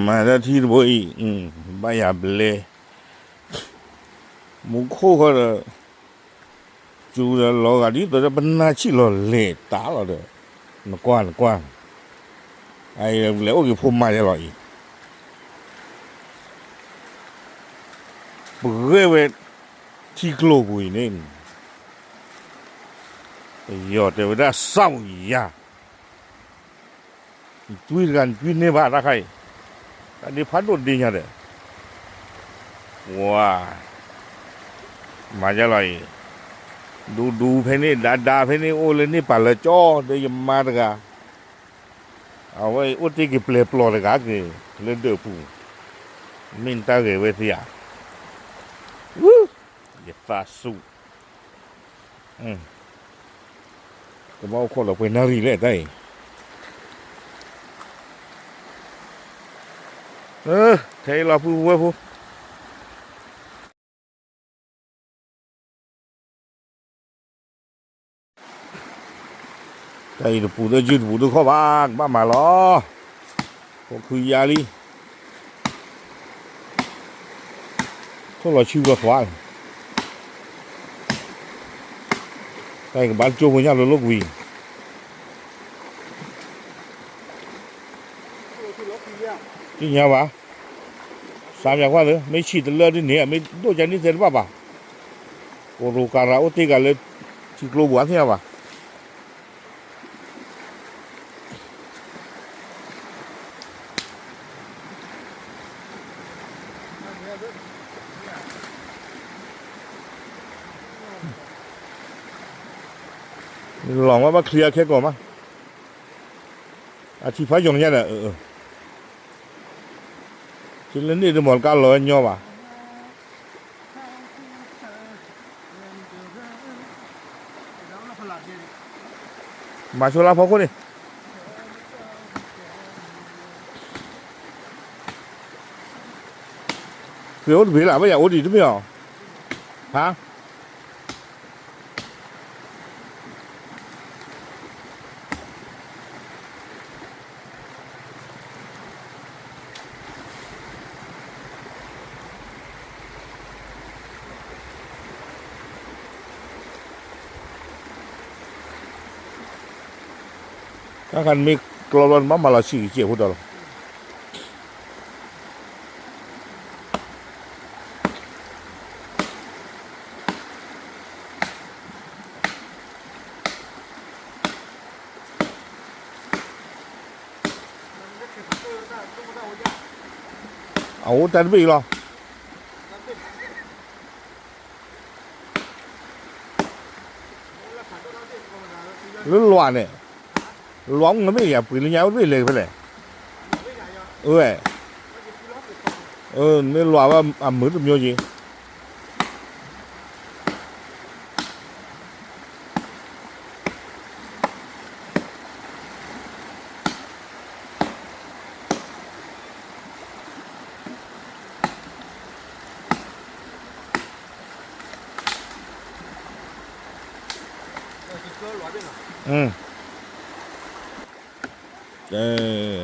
มาได้ที่บ่อยบ้ายาเบลมุขเขาเลยจูเลยลอกอันนี้ตัวจะเป็นนาชิลเลยตาลเลยนักกว้างไอ้เหลวกี่พุ่มมาจะลอยเบื่อเวที่กลัวบุยเนี่ยยอดเดี๋ยวได้เศร้าอีกจุยกันจุยเนี่ยบ้าละใครอันนี้พันโดนดีเนี่ยเด้ว้ามาจะลอยดูเพนี่ดาเพนี่โอเลยนี่ปัลละจ้อเดี๋ยวมาตะกาเอาไว้อุติกิเปลปลอตะกาเกเล่นเดือปูมินตาเกเวทียวู้ยฟาสุก็บอกคนเราไปนารีเลยได้เทเราพูดว่าพูดไอ้ปูเดือดยืดปูเดือดเข้าบ้านมาล้อพวกคือยาลีเขาเราชิวกับขวานไอ้กับบ้านโจ้คนนี้เราลูกวิ่งที่เนี่ยวะสามอย่างว่าเลยไม่ฉีดเลือดที่เนี่ยไม่ดูจากนี้เสร็จป่ะโอรูการาโอติกันเลยที่กลัวบัวที่เนี่ยวะลองว่าเคลียร์แค่ก่อนมั้ยอาทิตย์ฟ้ายงเนี่ยแหละที่เล่นนี่จะหมดการเลยเนาะวะมาช่วยเราพอคนนี้เผื่อว่าเผื่ออะไรไม่อยากอุดอีกทุกอย่างฮะถ้ากันมีกลอนมาลาชีเกี่ยวกับเราเอาแต่ไม่หรอหรือล้วนเนี่ยล้วนมันไม่อยากปืนยาวไม่เลยไปเลยไม่ล้วนว่ามือตัวမျိုးကြီး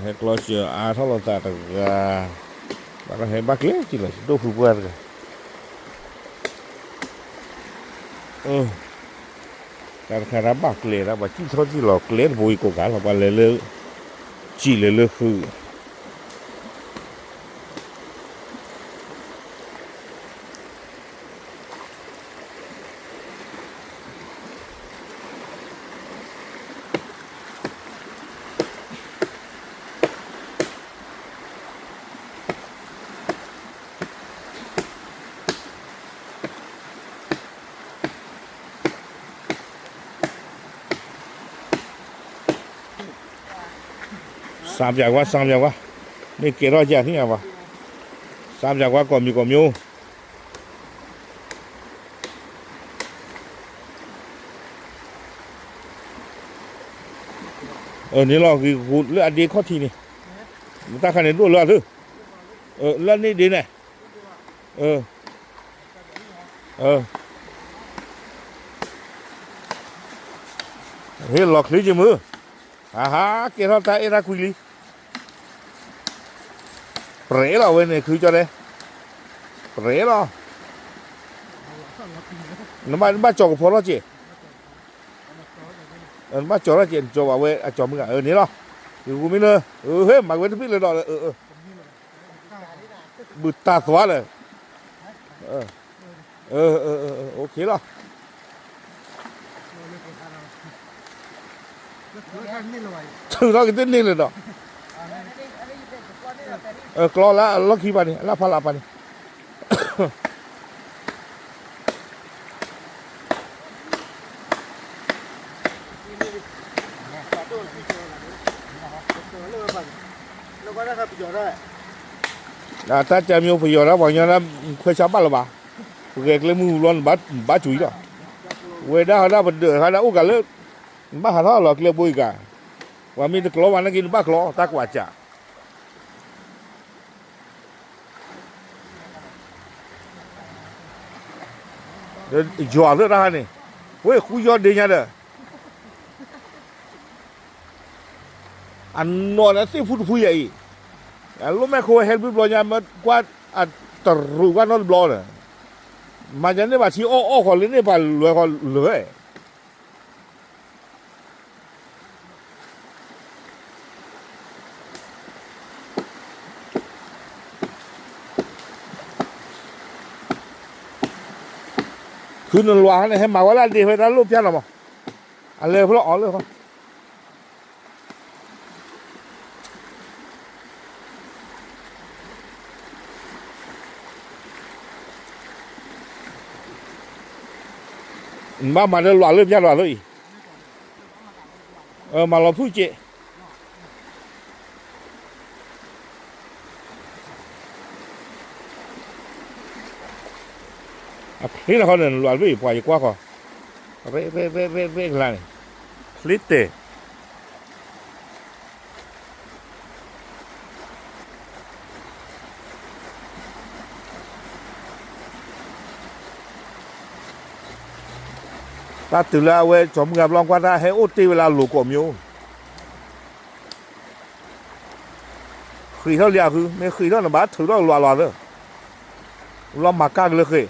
ให้กลัวเชื่ออาถ้าเราตัดก็เราให้บักเล่จีละดูฟูบัวกันการขายบักเล่แล้วบักที่ทอดที่หลอกเล่บุยกูกันเราไปเลยจีเลยคือสามอย่างว่านี่เกล้อแยกที่ไหนวะสามอย่างว่าก่อนมีนี่เราคือคุณเลือดดีข้อทีนี่ตาขันเห็นด้วยเลือดหรือเลือดนี่ดีเนี่ยเฮ้ยหลอกลิ้นจมือฮ่าเกล้อตาเอราคุยลี เปรย์เราเว้ยเนี่ยคือจะได้เปรย์เราน้ำมันจอกพอแล้วจีมาจอกแล้วจีจอกว่าเว้ยจอกมึงอ่ะนี่เนาะอยู่กูไม่เนอะเฮ้ยมาเว้ยทุกพี่เลยดอกบุตรตาสวะเลยโอเคแล้วถึงเรากินนี่เลยดอกกลอละล็อกขี้ปานี่ละพาละปานี่ถ้าจะมีประโยชน์แล้วบอกอย่างนั้นเคยชาวบ้านหรือเปล่าเกลือมือร้อนบ้าจุ๋ยหรอเวด้าเขาเป็นเดือดเขาอุกันเลยบ้าหาท่อหรอกเกลือบุยกันว่ามีแต่กลัววันนั้นกินบ้ากลัวตากว่าจ่าเดี๋ยวจอดเลยนะฮะนี่เว้ยคุยยอดดีเนี่ยเด้ออันนอนสิพูดคุยไอ้รู้ไหมคุยเฮลบิบลอยมันกว่าตรูกว่านอนบลอเลยมาจากนี่ว่าที่อ้อคนเลยนี่ป่ะรวยคนรวยคือนนวาเนี่ยให้มาว่าดีไปแล้วรูปยันหรอมั้งอะไรพวกอ๋อเลยเขามาเดินหลอนเริ่มยันหลอนเลยมาเราพูดเจนี่เราเนี่ยหลอนไปปล่อยกว่าเขาเร่อะไรลิตเต้ถ้าตื่นแล้วเว้ยจอมกับลองกว่าได้ให้อุติเวลาหลุดกว่ามิวคือเท่าเรียคือไม่คือเท่าหน้าบ้านถือต้องหลอนเลยเรามาก้างเลยคือ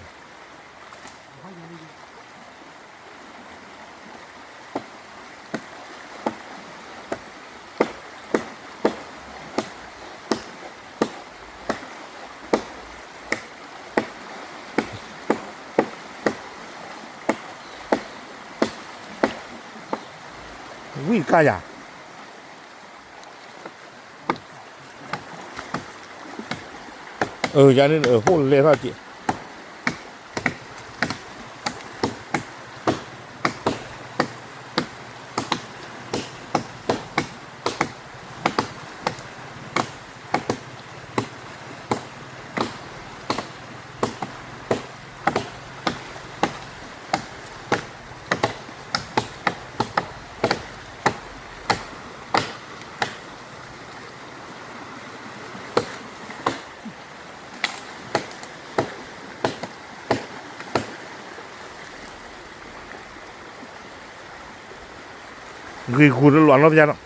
วิ่งก้าอย่างอย่างนี้พูดเลยท่าจีคือคุณหลอนรอบยันเนาะ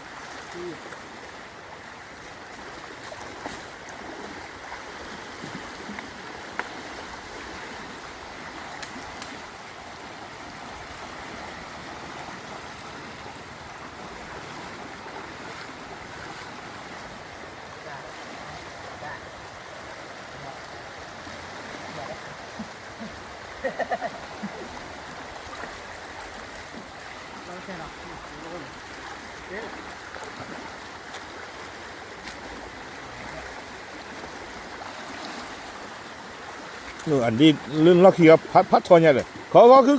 อันนี้เรื่องล็อกขี้กับพัดทอนเนี่ยเลยเขาคือ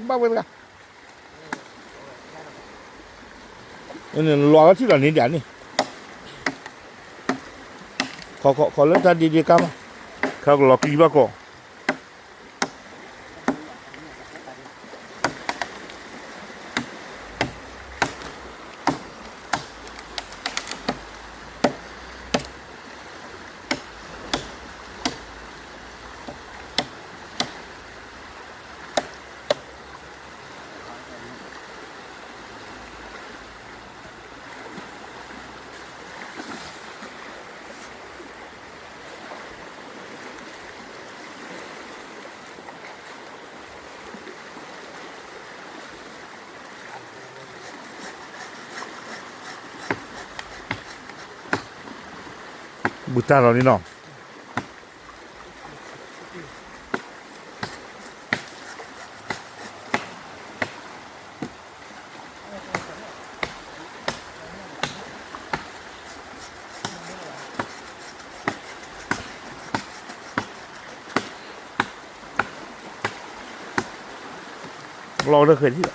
บ้าไปกันนี่รอที่หลังนี้เดี๋ยวนี่ขอเรื่องการดีๆกันเขาล็อกขี้บ้าก็ บุตรเรานี่เนาะเราได้เคยที่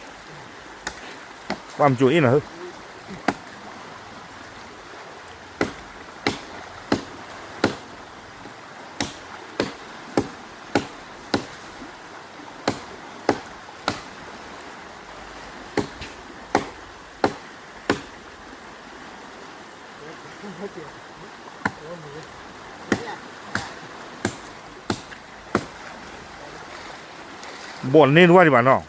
ความจุอีกหน่อยบ่นนี่ด้วยดีกว่าเนาะ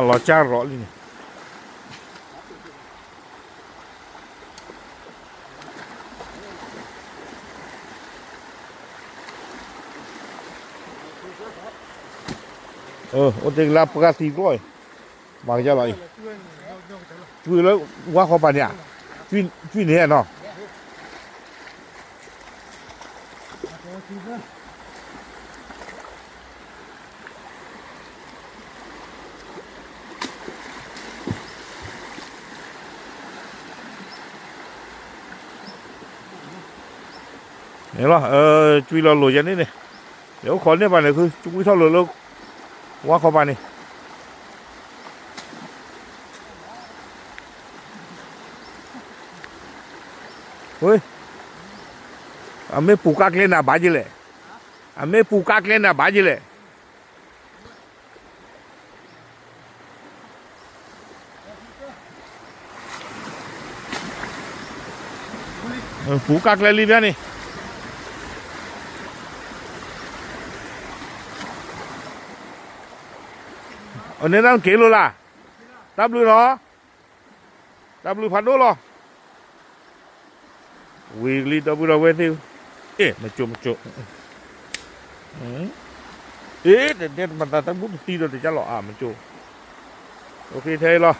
หล่อจ้าหล่อเลยโอ้เด็กลาปกติด้วยบางเจ้าเลยช่วยแล้วว่าเขาไปเนี่ยช่วยเนี่ยเนาะเห็นป่ะช่วยเราหลุดยันนี่เนี่ยเดี๋ยวขอเนี่ยไปเนี่ยคือช่วยเท่าเลยแล้วว่าเขาไปนี่เฮ้ยไม่ปูกักเล่นนะบาจิเลยไม่ปูกักเล่นนะบาจิเลยปูกักเล่นรีบยันนี่อันนี้นั่งเกลือละตับลือเหรอตับลือพันโดเหรอวีลีตับลือเวทีมาจุ่มเด็ดมันตัดบุ้งตีโดนจะหล่อมันจุ่มโอเคเท่หรอ